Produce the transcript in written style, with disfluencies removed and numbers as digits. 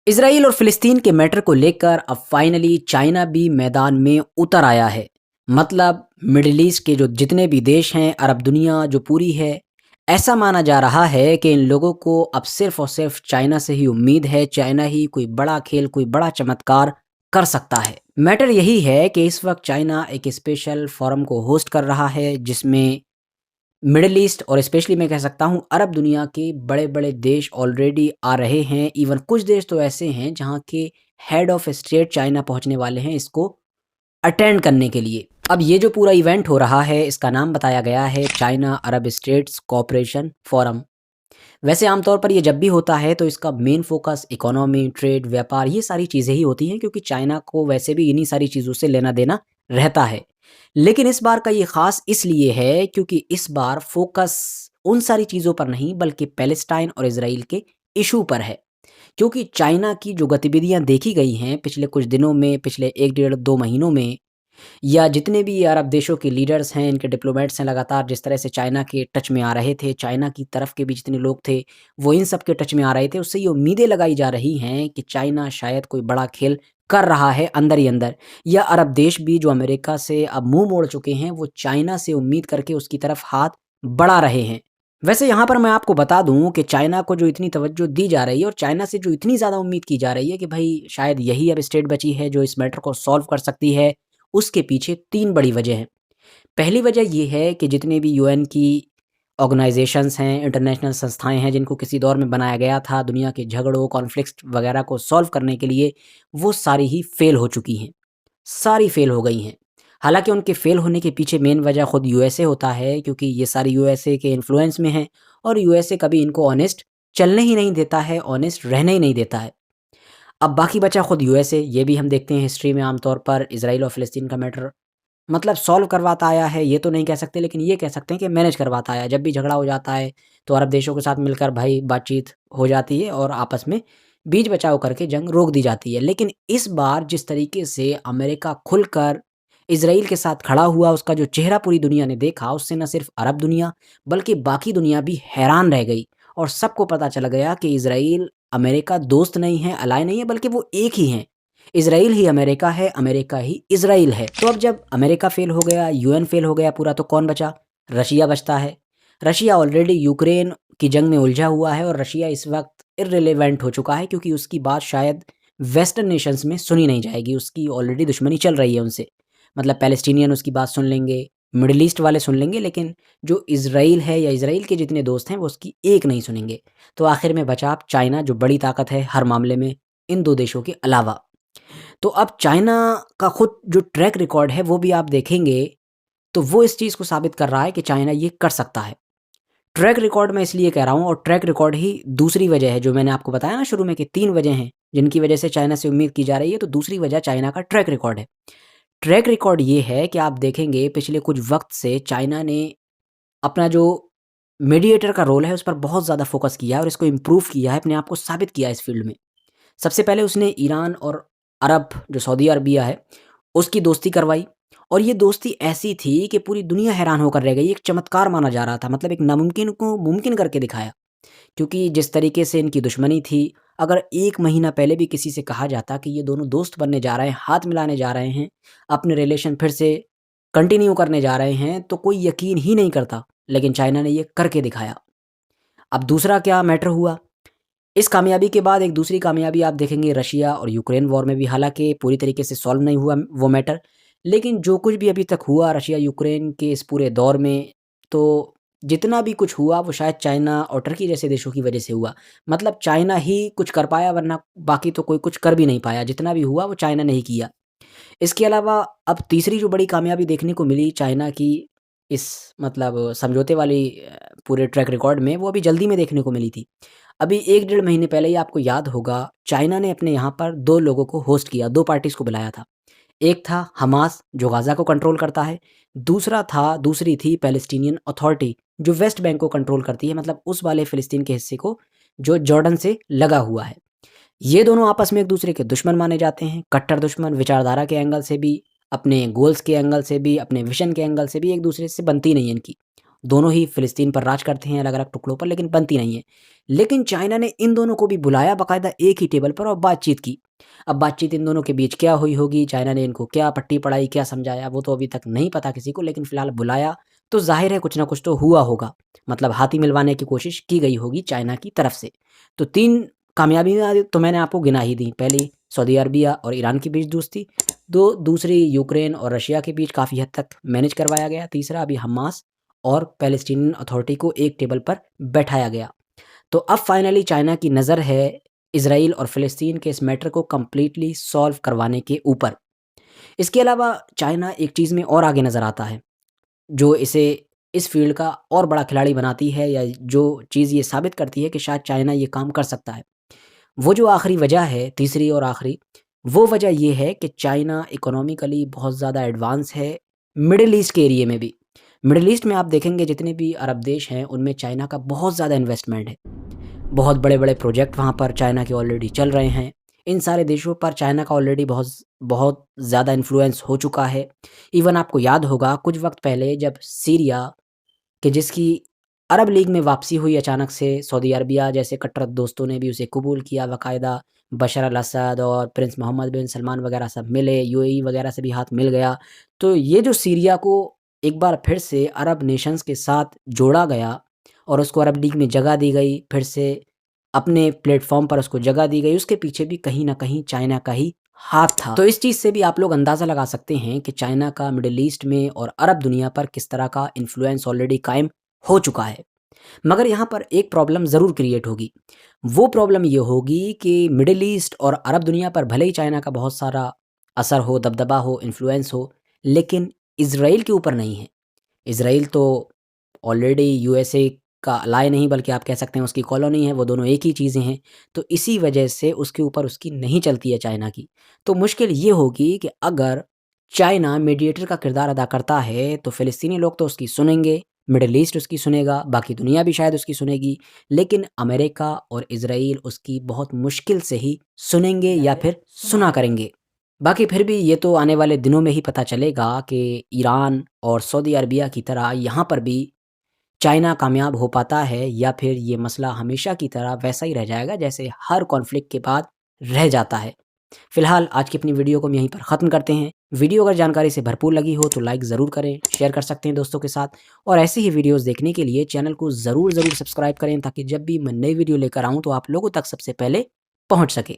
Israel और फिलिस्तीन के मैटर को लेकर अब फाइनली चाइना भी मैदान में उतर आया है। मतलब मिडिल ईस्ट के जो जितने भी देश हैं, अरब दुनिया जो पूरी है, ऐसा माना जा रहा है कि इन लोगों को अब सिर्फ और सिर्फ चाइना से ही उम्मीद है। चाइना ही कोई बड़ा खेल, कोई बड़ा चमत्कार कर सकता है। मैटर यही है कि इस वक्त चाइना एक स्पेशल फोरम को होस्ट कर रहा है, जिसमें मिडिल ईस्ट और स्पेशली मैं कह सकता हूँ अरब दुनिया के बड़े-बड़े देश ऑलरेडी आ रहे हैं। इवन कुछ देश तो ऐसे हैं जहाँ के हेड ऑफ स्टेट चाइना पहुँचने वाले हैं इसको अटेंड करने के लिए। अब ये जो पूरा इवेंट हो रहा है, इसका नाम बताया गया है चाइना अरब स्टेट्स कोऑपरेशन फोरम। वैसे आमतौर पर ये जब भी होता है तो इसका मेन फोकस इकोनॉमी, ट्रेड, व्यापार ये सारी चीज़ें ही होती हैं, क्योंकि चाइना को वैसे भी इन्हीं सारी चीज़ों से लेना-देना रहता है। लेकिन इस बार का ये ख़ास इसलिए है क्योंकि इस बार फोकस उन सारी चीज़ों पर नहीं बल्कि पैलेस्टाइन और इज़राइल के इश्यू पर है। क्योंकि चाइना की जो गतिविधियाँ देखी गई हैं पिछले कुछ दिनों में, पिछले 1 डेढ़ 2 महीनों में, या जितने भी अरब देशों के लीडर्स हैं, इनके डिप्लोमेट्स हैं, लगातार जिस तरह से चाइना के टच में आ रहे थे, चाइना की तरफ के भी जितने लोग थे, वो इन सब के टच में आ रहे थे। उससे ये उम्मीदें लगाई जा रही हैं कि चाइना शायद कोई बड़ा खेल कर रहा है अंदर ही अंदर, या अरब देश भी जो अमेरिका से अब मुँह मोड़ चुके हैं, वो चाइना से उम्मीद करके उसकी तरफ हाथ बढ़ा रहे हैं। वैसे यहाँ पर मैं आपको बता दूँ कि चाइना को जो इतनी तवज्जो दी जा रही है और चाइना से जो इतनी ज़्यादा उम्मीद की जा रही है कि भई शायद यही अब स्टेट बची है जो इस मैटर को सॉल्व कर सकती है, उसके पीछे 3 बड़ी वजह हैं। पहली वजह ये है कि जितने भी यूएन की ऑर्गनाइज़ेशंस हैं, इंटरनेशनल संस्थाएँ हैं, जिनको किसी दौर में बनाया गया था दुनिया के झगड़ों, कॉन्फ्लिक्ट्स वगैरह को सॉल्व करने के लिए, वो सारी ही फ़ेल हो चुकी हैं। सारी फ़ेल हो गई हैं। हालाँकि उनके फ़ेल होने के पीछे मेन वजह खुद यूएसए होता है, क्योंकि ये सारी यूएसए के इन्फ्लुएंस में हैं और यूएसए कभी इनको ऑनेस्ट चलने ही नहीं देता है, ऑनेस्ट रहने ही नहीं देता है। अब बाकी बचा खुद यूएसए, ये भी हम देखते हैं हिस्ट्री में आमतौर पर इज़राइल और फ़िलिस्तीन का मैटर मतलब सॉल्व करवाता आया है, ये तो नहीं कह सकते, लेकिन ये कह सकते हैं कि मैनेज करवाता आया है। जब भी झगड़ा हो जाता है, तो अरब देशों के साथ मिलकर भाई बातचीत हो जाती है और आपस में बीच बचाव करके जंग रोक दी जाती है। लेकिन इस बार जिस तरीके से अमेरिका खुलकर इज़राइल के साथ खड़ा हुआ, उसका जो चेहरा पूरी दुनिया ने देखा, उससे न सिर्फ़ अरब दुनिया बल्कि बाकी दुनिया भी हैरान रह गई और सबको पता चल गया कि इज़राइल अमेरिका दोस्त नहीं है, अलाय नहीं है, बल्कि वो एक ही हैं। इज़राइल ही अमेरिका है, अमेरिका ही इज़राइल है। तो अब जब अमेरिका फ़ेल हो गया, यूएन फ़ेल हो गया पूरा, तो कौन बचा? रशिया बचता है। रशिया ऑलरेडी यूक्रेन की जंग में उलझा हुआ है और रशिया इस वक़्त इर्रेलेवेंट हो चुका है, क्योंकि उसकी बात शायद वेस्टर्न नेशंस में सुनी नहीं जाएगी। उसकी ऑलरेडी दुश्मनी चल रही है उनसे। मतलब पैलेस्टीनियन उसकी बात सुन लेंगे, मिडल ईस्ट वाले सुन लेंगे, लेकिन जो इज़राइल है या इज़राइल के जितने दोस्त हैं, वो उसकी एक नहीं सुनेंगे। तो आखिर में बचा अब चाइना, जो बड़ी ताकत है हर मामले में इन 2 देशों के अलावा। तो अब चाइना का खुद जो ट्रैक रिकॉर्ड है वो भी आप देखेंगे, तो वो इस चीज़ को साबित कर रहा है कि चाइना ये कर सकता है। ट्रैक रिकॉर्ड मैं इसलिए कह रहा हूँ, और ट्रैक रिकॉर्ड ही दूसरी वजह है जो मैंने आपको बताया ना शुरू में कि 3 वजह हैं जिनकी वजह से चाइना से उम्मीद की जा रही है, तो दूसरी वजह चाइना का ट्रैक रिकॉर्ड है। ट्रैक रिकॉर्ड ये है कि आप देखेंगे पिछले कुछ वक़्त से चाइना ने अपना जो मीडिएटर का रोल है उस पर बहुत ज़्यादा फ़ोकस किया है और इसको इम्प्रूव किया है, अपने आप को साबित किया है इस फ़ील्ड में। सबसे पहले उसने ईरान और अरब जो सऊदी अरबिया है, उसकी दोस्ती करवाई, और ये दोस्ती ऐसी थी कि पूरी दुनिया हैरान होकर रह गई। एक चमत्कार माना जा रहा था, मतलब एक नामुमकिन को मुमकिन करके दिखाया। क्योंकि जिस तरीके से इनकी दुश्मनी थी, अगर 1 महीना पहले भी किसी से कहा जाता कि ये दोनों दोस्त बनने जा रहे हैं, हाथ मिलाने जा रहे हैं, अपने रिलेशन फिर से कंटिन्यू करने जा रहे हैं, तो कोई यकीन ही नहीं करता। लेकिन चाइना ने ये करके दिखाया। अब दूसरा क्या मैटर हुआ? इस कामयाबी के बाद एक दूसरी कामयाबी आप देखेंगे रशिया और यूक्रेन वॉर में भी, हालाँकि पूरी तरीके से सॉल्व नहीं हुआ वो मैटर। लेकिन जो कुछ भी अभी तक हुआ रशिया यूक्रेन के इस पूरे दौर में, तो जितना भी कुछ हुआ वो शायद चाइना और टर्की जैसे देशों की वजह से हुआ। मतलब चाइना ही कुछ कर पाया, वरना बाकी तो कोई कुछ कर भी नहीं पाया। जितना भी हुआ वो चाइना ने ही किया। इसके अलावा अब तीसरी जो बड़ी कामयाबी देखने को मिली चाइना की इस मतलब समझौते वाली पूरे ट्रैक रिकॉर्ड में, वो अभी जल्दी में देखने को मिली थी। अभी 1 डेढ़ महीने पहले ही आपको याद होगा, चाइना ने अपने यहाँ पर 2 लोगों को होस्ट किया, 2 पार्टीज़ को बुलाया था। एक था हमास जो गाज़ा को कंट्रोल करता है, दूसरी थी पैलेस्टीनियन अथॉरिटी जो वेस्ट बैंक को कंट्रोल करती है, मतलब उस वाले फ़िलिस्तीन के हिस्से को जो जॉर्डन से लगा हुआ है। ये दोनों आपस में एक-दूसरे के दुश्मन माने जाते हैं, कट्टर दुश्मन, विचारधारा के एंगल से भी, अपने गोल्स के एंगल से भी, अपने विज़न के एंगल से भी एक-दूसरे से बनती नहीं है इनकी। दोनों ही फ़िलिस्तीन पर राज करते हैं अलग-अलग टुकड़ों पर, लेकिन बनती नहीं है। लेकिन चाइना ने इन दोनों को भी बुलाया बाकायदा एक ही टेबल पर और बातचीत की। अब बातचीत इन दोनों के बीच क्या हुई होगी, चाइना ने इनको क्या पट्टी पढ़ाई, क्या समझाया, वो तो अभी तक नहीं पता किसी को, लेकिन फ़िलहाल बुलाया तो ज़ाहिर है कुछ ना कुछ तो हुआ होगा। मतलब हाथी मिलवाने की कोशिश की गई होगी चाइना की तरफ से। तो 3 कामयाबियाँ तो मैंने आपको गिना ही दी। पहली सऊदी अरबिया और ईरान के बीच दोस्ती, दूसरी यूक्रेन और रशिया के बीच काफ़ी हद तक मैनेज करवाया गया, तीसरा अभी हमास और पैलेस्टीनियन अथॉरिटी को एक टेबल पर बैठाया गया। तो अब फाइनली चाइना की नज़र है इज़राइल और फ़िलिस्तीन के इस मैटर को कंप्लीटली सॉल्व करवाने के ऊपर। इसके अलावा चाइना एक चीज़ में और आगे नज़र आता है, जो इसे इस फ़ील्ड का और बड़ा खिलाड़ी बनाती है, या जो चीज़ ये साबित करती है कि शायद चाइना ये काम कर सकता है। वो जो आखिरी वजह है, तीसरी और आखिरी, वो वजह ये है कि चाइना इकोनॉमिकली बहुत ज़्यादा एडवांस है मिडल ईस्ट के एरिये में भी। मिडल ईस्ट में आप देखेंगे जितने भी अरब देश हैं, उनमें चाइना का बहुत ज़्यादा इन्वेस्टमेंट है। बहुत बड़े-बड़े प्रोजेक्ट वहाँ पर चाइना के ऑलरेडी चल रहे हैं। इन सारे देशों पर चाइना का ऑलरेडी बहुत बहुत ज़्यादा इन्फ्लुएंस हो चुका है। इवन आपको याद होगा कुछ वक़्त पहले जब सीरिया कि जिसकी अरब लीग में वापसी हुई अचानक से, सऊदी अरबिया जैसे कट्टर दोस्तों ने भी उसे कबूल किया बाकायदा। बशर अल असद और प्रिंस मोहम्मद बिन सलमान वगैरह सब मिले, यूएई वगैरह से भी हाथ मिल गया। तो ये जो सीरिया को एक बार फिर से अरब नेशंस के साथ जोड़ा गया और उसको अरब लीग में जगह दी गई, फिर से अपने प्लेटफ़ॉर्म पर उसको जगह दी गई, उसके पीछे भी कहीं न कहीं चाइना का ही हाथ था। तो इस चीज़ से भी आप लोग अंदाज़ा लगा सकते हैं कि चाइना का मिडल ईस्ट में और अरब दुनिया पर किस तरह का इन्फ्लुएंस ऑलरेडी कायम हो चुका है। मगर यहाँ पर एक प्रॉब्लम ज़रूर क्रिएट होगी। वो प्रॉब्लम ये होगी कि मिडल ईस्ट और अरब दुनिया पर भले ही चाइना का बहुत सारा असर हो, दबदबा हो, इन्फ्लुएंस हो, लेकिन इज़राइल के ऊपर नहीं है। इज़राइल तो ऑलरेडी यूएसए का अलाय नहीं, बल्कि आप कह सकते हैं उसकी कॉलोनी है, वो दोनों एक ही चीज़ें हैं। तो इसी वजह से उसके ऊपर उसकी नहीं चलती है चाइना की। तो मुश्किल ये होगी कि अगर चाइना मीडिएटर का किरदार अदा करता है, तो फ़िलिस्तीनी लोग तो उसकी सुनेंगे, मिडल ईस्ट उसकी सुनेगा, बाकी दुनिया भी शायद उसकी सुनेगी, लेकिन अमेरिका और इज़राइल उसकी बहुत मुश्किल से ही सुनेंगे या फिर सुना करेंगे। बाकी फिर भी ये तो आने वाले दिनों में ही पता चलेगा कि ईरान और सऊदी अरबिया की तरह यहाँ पर भी चाइना कामयाब हो पाता है, या फिर ये मसला हमेशा की तरह वैसा ही रह जाएगा जैसे हर कॉन्फ्लिक्ट के बाद रह जाता है। फिलहाल आज की अपनी वीडियो को हम यहीं पर ख़त्म करते हैं। वीडियो अगर जानकारी से भरपूर लगी हो तो लाइक ज़रूर करें, शेयर कर सकते हैं दोस्तों के साथ, और ऐसी ही वीडियोस देखने के लिए चैनल को ज़रूर सब्सक्राइब करें, ताकि जब भी मैं नई वीडियो लेकर आऊँ तो आप लोगों तक सबसे पहले पहुँच सके।